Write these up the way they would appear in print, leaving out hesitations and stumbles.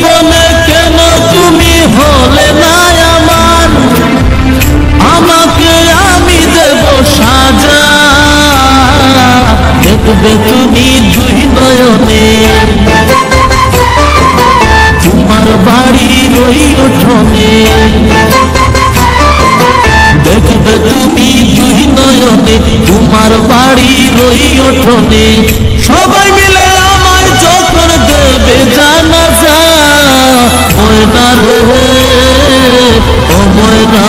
জীবনে কেন তুমি হলে না আমার, আমাকে আমি দেব সাজা। দেখবে তুমি দুই নয়নে, তোমার বাড়ির ওই উঠোনে। দেখবে তুমি দুই নয়নে, তোমার বাড়ির ওই উঠোনে। সবাই মিলে আমায় যখন দেবে জানাজা, ময়না রে ও ময়না,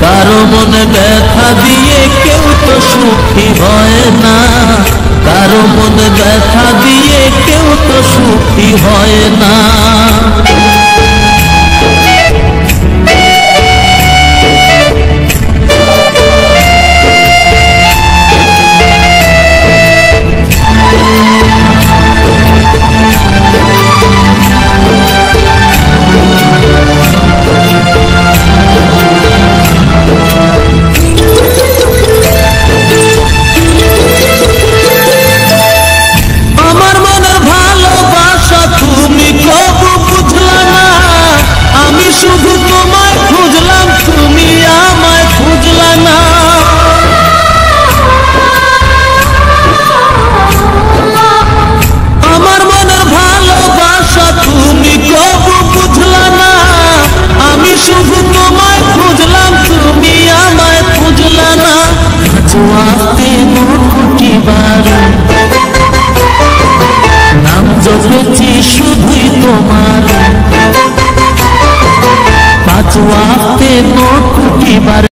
কারো মনে ব্যথা দিয়ে কেউ তো সুখী হয় না, কারো মনে ব্যথা দিয়ে কেউ তো সুখী হয় না। নাম জপেছি শুধুই তোমার, পাঁচ ওয়াক্তে 9 কোটি বার